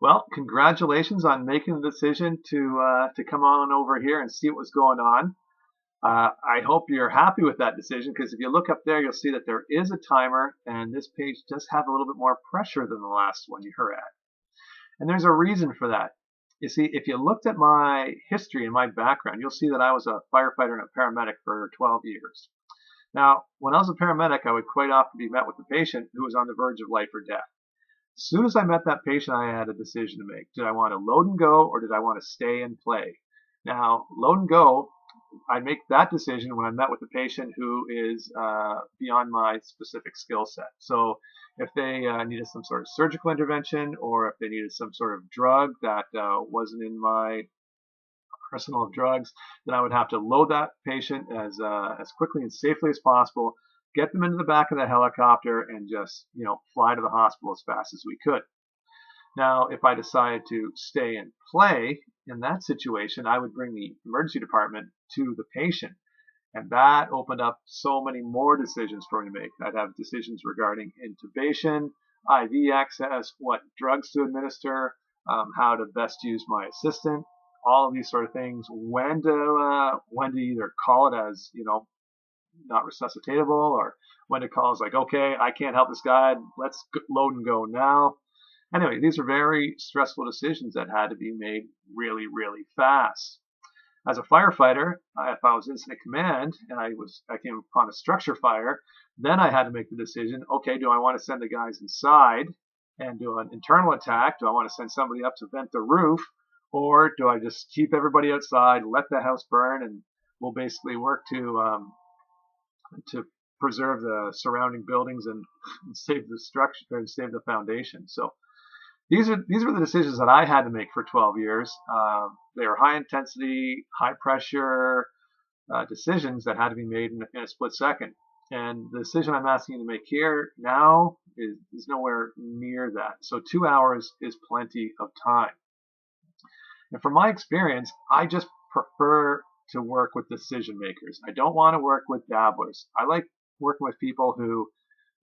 Well, congratulations on making the decision to come on over here and see what's going on. I hope you're happy with that decision because if you look up there, you'll see that there is a timer, and this page does have a little bit more pressure than the last one you were at. And there's a reason for that. You see, if you looked at my history and my background, you'll see that I was a firefighter and a paramedic for 12 years. Now, when I was a paramedic, I would quite often be met with a patient who was on the verge of life or death. As soon as I met that patient, I had a decision to make. Did I want to load and go or did I want to stay and play? Now, load and go, I make that decision when I met with a patient who is beyond my specific skill set. So if they needed some sort of surgical intervention or if they needed some sort of drug that wasn't in my arsenal of drugs, then I would have to load that patient as quickly and safely as possible, get them into the back of the helicopter, and just fly to the hospital as fast as we could. Now, if I decided to stay and play in that situation, I would bring the emergency department to the patient. And that opened up so many more decisions for me to make. I'd have decisions regarding intubation, IV access, what drugs to administer, how to best use my assistant, all of these sort of things, when to either call it as, not resuscitatable, or when to call is like, okay, I can't help this guy, let's load and go now. Anyway, these are very stressful decisions that had to be made really, really fast. As a firefighter, if I was incident command and I came upon a structure fire, then I had to make the decision, okay, do I want to send the guys inside and do an internal attack? Do I want to send somebody up to vent the roof? Or do I just keep everybody outside, let the house burn, and we'll basically work to preserve the surrounding buildings and save the structure and save the foundation. So these were the decisions that I had to make for 12 years. They were high intensity, high pressure decisions that had to be made in a split second. And the decision I'm asking you to make here now is nowhere near that. So 2 hours is plenty of time. And from my experience, I just prefer to work with decision makers. I don't want to work with dabblers. I like working with people who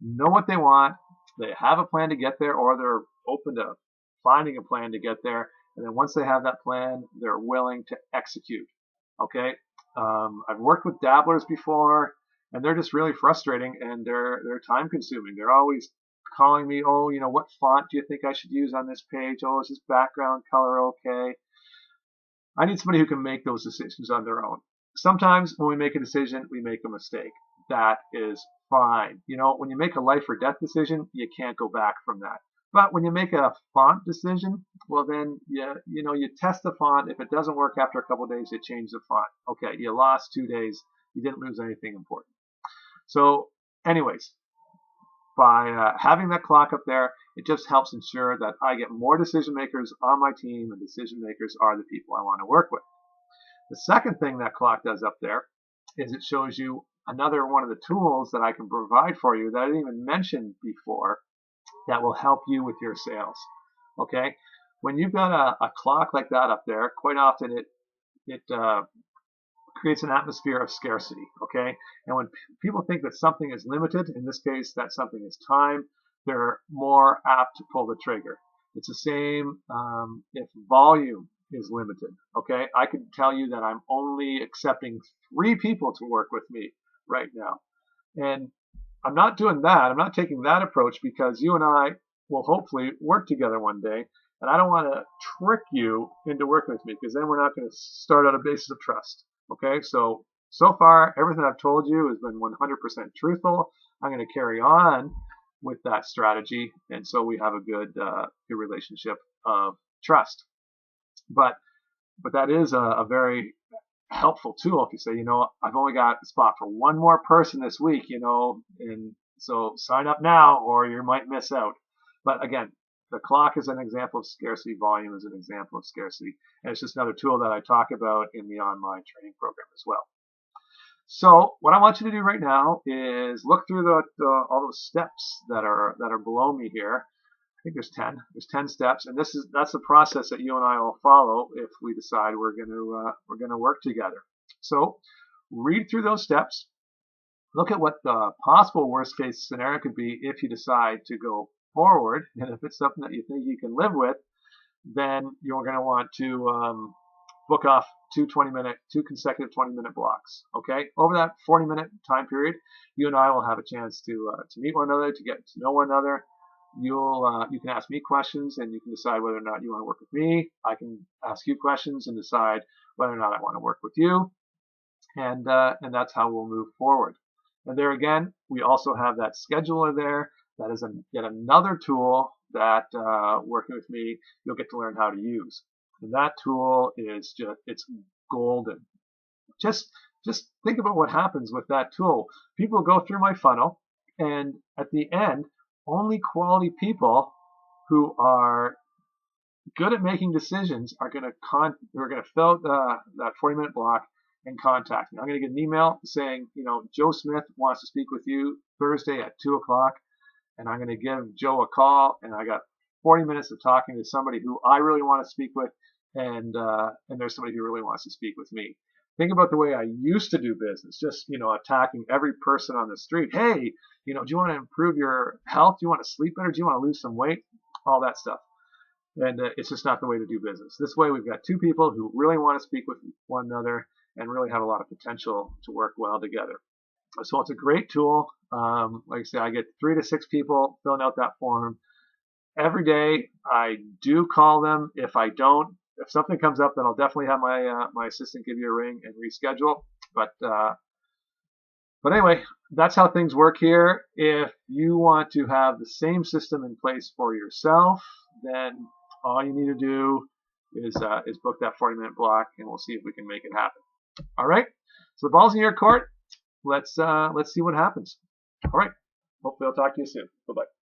know what they want, they have a plan to get there, or they're open to finding a plan to get there. And then once they have that plan, they're willing to execute. Okay? I've worked with dabblers before, and they're just really frustrating and they're time consuming. They're always calling me, oh, what font do you think I should use on this page? Oh, is this background color okay? I need somebody who can make those decisions on their own. Sometimes when we make a decision, we make a mistake. That is fine. When you make a life or death decision, you can't go back from that. But when you make a font decision, well then you test the font. If it doesn't work after a couple of days, you change the font. Okay, you lost 2 days. You didn't lose anything important. So anyways, by having that clock up there, it just helps ensure that I get more decision makers on my team, and decision makers are the people I want to work with. The second thing that clock does up there is it shows you another one of the tools that I can provide for you that I didn't even mention before that will help you with your sales. Okay? When you've got a clock like that up there, quite often it creates an atmosphere of scarcity. Okay? And when people think that something is limited, in this case that something is time, they're more apt to pull the trigger. It's the same if volume is limited. Okay, I can tell you that I'm only accepting 3 people to work with me right now, and I'm not doing that. I'm not taking that approach because you and I will hopefully work together one day, and I don't want to trick you into working with me because then we're not going to start on a basis of trust. Okay, so far everything I've told you has been 100% truthful. I'm going to carry on with that strategy, and so we have a good relationship of trust. But that is a very helpful tool if you say, I've only got a spot for one more person this week, and so sign up now or you might miss out. But again, the clock is an example of scarcity, volume is an example of scarcity, and it's just another tool that I talk about in the online training program as well. So what I want you to do right now is look through all those steps that are below me here. I think there's 10. There's 10 steps, and that's the process that you and I will follow if we decide we're going to work together. So read through those steps. Look at what the possible worst case scenario could be if you decide to go forward, and if it's something that you think you can live with, then you're going to want to book off two consecutive 20-minute blocks. Okay, over that 40-minute time period, you and I will have a chance to meet one another, to get to know one another. You can ask me questions, and you can decide whether or not you want to work with me. I can ask you questions and decide whether or not I want to work with you, and that's how we'll move forward. And there again, we also have that scheduler there. That is yet another tool that working with me, you'll get to learn how to use. And that tool is it's golden. Just think about what happens with that tool. People go through my funnel, and at the end, only quality people who are good at making decisions are going to fill out that 40-minute block and contact me. I'm going to get an email saying, Joe Smith wants to speak with you Thursday at 2 o'clock, and I'm going to give Joe a call, and I got 40 minutes of talking to somebody who I really want to speak with, and there's somebody who really wants to speak with me. Think about the way I used to do business, just, attacking every person on the street. Hey, do you want to improve your health? Do you want to sleep better? Do you want to lose some weight? All that stuff. And it's just not the way to do business. This way, we've got two people who really want to speak with one another and really have a lot of potential to work well together. So it's a great tool. Like I say, I get 3 to 6 people filling out that form every day. I do call them. If something comes up, then I'll definitely have my assistant give you a ring and reschedule. But anyway, that's how things work here. If you want to have the same system in place for yourself, then all you need to do is book that 40-minute block, and we'll see if we can make it happen. All right. So the ball's in your court. Let's see what happens. All right. Hopefully I'll talk to you soon. Bye-bye.